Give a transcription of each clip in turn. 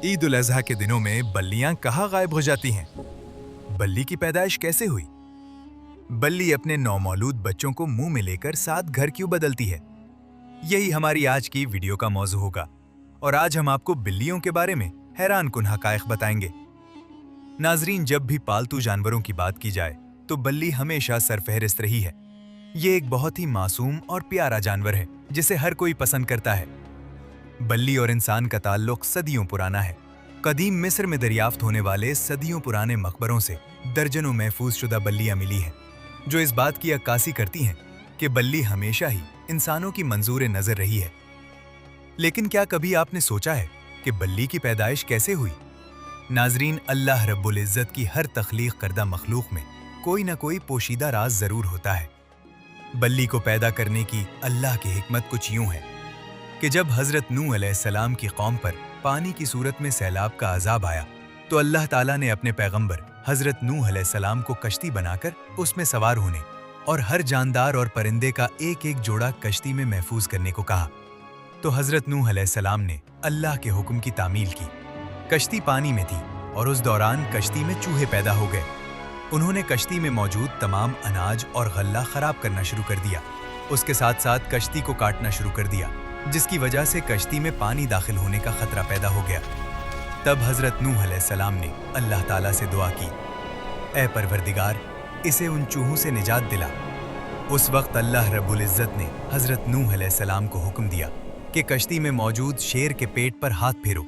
ईद उल अजहा के दिनों में बल्लियां कहाँ गायब हो जाती हैं? बल्ली की पैदाइश कैसे हुई? बल्ली अपने नौमौलूद बच्चों को मुंह में लेकर साथ घर क्यों बदलती है? यही हमारी आज की वीडियो का मौजू होगा और आज हम आपको बिल्लियों के बारे में हैरानकुन हकायक बताएंगे। नाजरीन, जब भी पालतू जानवरों की बात की जाए तो बल्ली हमेशा सरफहरिस्त रही है। ये एक बहुत ही मासूम और प्यारा जानवर है जिसे हर कोई पसंद करता है। बल्ली और इंसान का ताल्लुक सदियों पुराना है। कदीम मिस्र में दरियाफ्त होने वाले सदियों पुराने मकबरों से दर्जनों महफूज शुदा बल्लियां मिली हैं, जो इस बात की अक्कासी करती हैं कि बल्ली हमेशा ही इंसानों की मंजूर नजर रही है। लेकिन क्या कभी आपने सोचा है कि बल्ली की पैदाइश कैसे हुई? नाजरीन, अल्लाह रब्बुल इज्जत की हर तख्लीक करदा मखलूक में कोई ना कोई पोशीदा राज जरूर होता है। बल्ली को पैदा करने की अल्लाह की हिकमत कुछ यूं है कि जब हजरत नूह अलैहिस्सलाम की कौम पर पानी की सूरत में सैलाब का अजाब आया तो अल्लाह ताला ने अपने पैगंबर हजरत नूह अलैहिस्सलाम को कश्ती बनाकर उसमें सवार होने और हर जानदार और परिंदे का एक एक जोड़ा कश्ती में महफूज करने को कहा। तो हजरत नूह अलैहिस्सलाम ने अल्लाह के हुक्म की तामील की। कश्ती पानी में थी और उस दौरान कश्ती में चूहे पैदा हो गए। उन्होंने कश्ती में मौजूद तमाम अनाज और गल्ला खराब करना शुरू कर दिया। उसके साथ साथ कश्ती को काटना शुरू कर दिया, जिसकी वजह से कश्ती में पानी दाखिल होने का खतरा पैदा हो गया। तब हजरत नूह अलैहिस्सलाम ने अल्लाह ताला से दुआ की, ऐ परवरदिगार, इसे उन चूहों से निजात दिला। उस वक्त अल्लाह रब्बुल इज्जत ने हजरत नूह अलैहिस्सलाम को हुक्म दिया कि कश्ती में मौजूद शेर के पेट पर हाथ फेरो।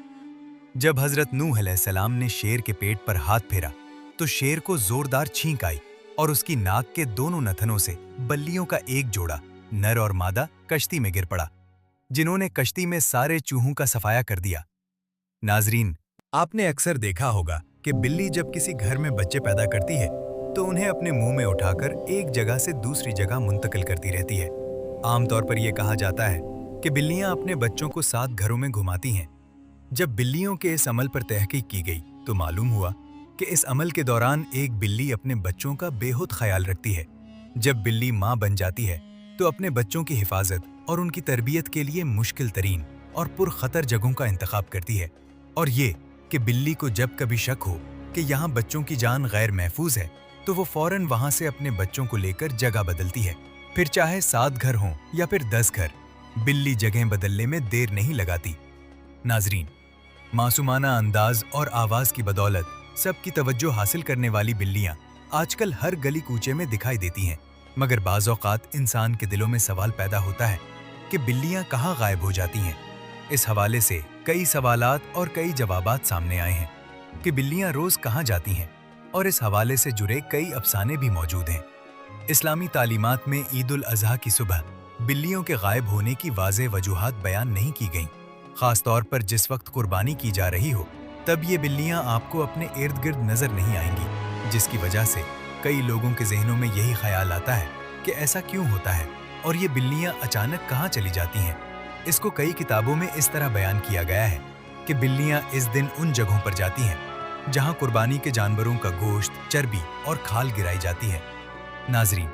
जब हजरत नूह अलैहिस्सलाम ने शेर के पेट पर हाथ फेरा तो शेर को जोरदार छींक आई और उसकी नाक के दोनों नथनों से बल्लियों का एक जोड़ा, नर और मादा, कश्ती में गिर पड़ा, जिन्होंने कश्ती में सारे चूहों का सफाया कर दिया। नाजरीन, आपने अक्सर देखा होगा कि बिल्ली जब किसी घर में बच्चे पैदा करती है तो उन्हें अपने मुंह में उठाकर एक जगह से दूसरी जगह मुंतकिल करती रहती है। आमतौर पर यह कहा जाता है कि बिल्लियां अपने बच्चों को साथ घरों में घुमाती हैं। जब बिल्लियों के इस अमल पर तहकीक की गई तो मालूम हुआ कि इस अमल के दौरान एक बिल्ली अपने बच्चों का बेहद ख्याल रखती है। जब बिल्ली माँ बन जाती है तो अपने बच्चों की हिफाजत और उनकी तरबियत के लिए मुश्किल तरीन और पुरखतर जगहों का इंतखाब करती है। और ये कि बिल्ली को जब कभी शक हो कि यहाँ बच्चों की जान गैर महफूज है तो वो फौरन वहाँ से अपने बच्चों को लेकर जगह बदलती है। फिर चाहे 7 घर हों या फिर 10 घर, बिल्ली जगह बदलने में देर नहीं लगाती। नाजरीन, मासूमाना अंदाज और आवाज की बदौलत सबकी तवज्जो हासिल करने वाली बिल्लियां आजकल हर गली कूचे में दिखाई देती हैं, मगर बाज़ औक़ात इंसान के दिलों में सवाल पैदा होता है कि बिल्लियां कहाँ गायब हो जाती हैं। इस हवाले से कई सवालात और कई जवाबात सामने आए हैं कि बिल्लियां रोज़ कहाँ जाती हैं, और इस हवाले से जुड़े कई अफसाने भी मौजूद हैं। इस्लामी तालीमात में ईद उल अज़हा की सुबह बिल्लियों के गायब होने की वाज़ेह वजूहात बयान नहीं की गईं। ख़ास तौर पर जिस वक्त कुर्बानी की जा रही हो तब ये बिल्लियां आपको अपने इर्द गिर्द नजर नहीं आएंगी, जिसकी वजह से कई लोगों के जहनों में यही ख्याल आता है कि ऐसा क्यों होता है और ये बिल्लियां अचानक कहाँ चली जाती हैं। इसको कई किताबों में इस तरह बयान किया गया है कि बिल्लियां इस दिन उन जगहों पर जाती हैं जहाँ कुर्बानी के जानवरों का गोश्त, चर्बी और खाल गिराई जाती है। नाजरीन,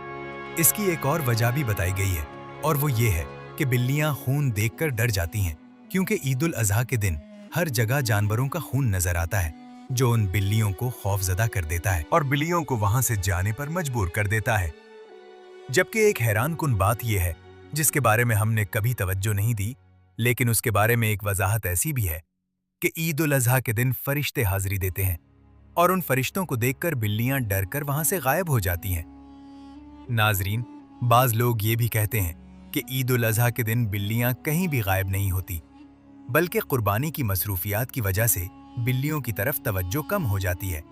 इसकी एक और वजह भी बताई गई है और वो ये है कि बिल्लियां खून देखकर डर जाती हैं, क्योंकि ईद उल अज़हा के दिन हर जगह जानवरों का खून नजर आता है, जो उन बिल्लियों को खौफजदा कर देता है और बिल्लियों को वहां से जाने पर मजबूर कर देता है। जबकि एक हैरानकुन बात यह है जिसके बारे में हमने कभी तवज्जो नहीं दी, लेकिन उसके बारे में एक वजाहत ऐसी भी है कि ईद उल अज़हा के दिन फरिश्ते हाजिरी देते हैं और उन फरिश्तों को देखकर बिल्लियां डर कर वहां से गायब हो जाती हैं। नाजरीन, बाज लोग ये भी कहते हैं कि ईद उल अज़हा के दिन बिल्लियां कहीं भी गायब नहीं होती, बल्कि कुर्बानी की मसरूफियात की वजह से बिल्लियों की तरफ तवज्जो कम हो जाती है।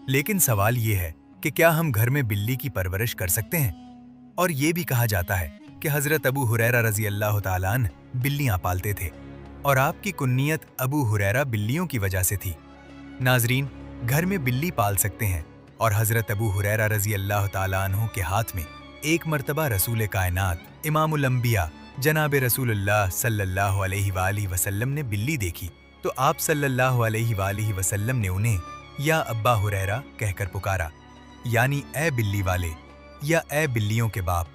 लेकिन सवाल ये है कि क्या हम घर में बिल्ली की परवरिश कर सकते हैं? और ये भी कहा जाता है कि हजरत अबू हुरैरा रज़ी अल्लाह ताला अन्हु बिल्लियां पालते थे और आपकी कुन्नियत अबू हुरैरा बिल्लियों की वजह से थी। नाजरीन, घर में बिल्ली पाल सकते हैं और हजरत अबू हुरैरा रज़ी अल्लाह ताला अन्हु के हाथ में एक मर्तबा रसूल कायनात इमामुल अंबिया जनाब रसूलुल्लाह सल्लल्लाहु अलैहि वसल्लम ने बिल्ली देखी तो आप सल्लल्लाहु अलैहि वसल्लम ने उन्हें या अब्बा हुरैरा कहकर पुकारा, यानी ए बिल्ली वाले या ए बिल्लियों के बाप।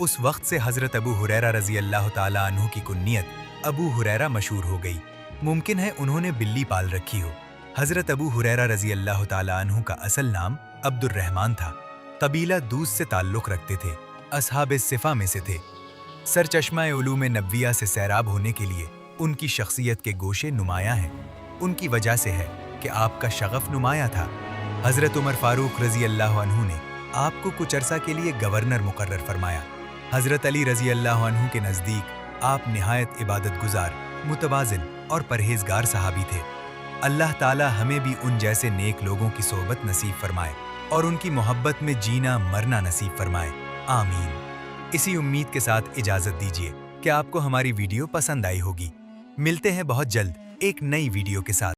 उस वक्त से हजरत अबू हुरैरा रज़ी अल्लाह ताला अन्हु की कुन्नियत अबू हुरैरा मशहूर हो गई मुमकिन है उन्होंने बिल्ली पाल रखी हो। हजरत अबू हुरैरा रजी अल्लाह ताला अन्हु का असल नाम अब्दुर्रहमान था। कबीला दूस से ताल्लुक़ रखते थे, असहाब सिफा में से थे। सरचश्मा उलूम नबविया से सैराब होने के लिए उनकी शख्सियत के गोशे नुमायां हैं। उनकी वजह से है कि आपका शगफ नुमाया था। हजरत उमर फारूक रजी अल्लाह अन्हु ने आपको कुछ अरसा के लिए गवर्नर मुकर्रर फरमाया। हजरत अली रजी अल्लाह अन्हु के नज़दीक आप निहायत इबादत गुजार, मुतवाज़िन और परहेजगार सहाबी थे। अल्लाह ताला हमें भी उन जैसे नेक लोगों की सोहबत नसीब फरमाए और उनकी मोहब्बत में जीना मरना नसीब फरमाए, आमीन। इसी उम्मीद के साथ इजाज़त दीजिए कि आपको हमारी वीडियो पसंद आई होगी। मिलते हैं बहुत जल्द एक नई वीडियो के साथ।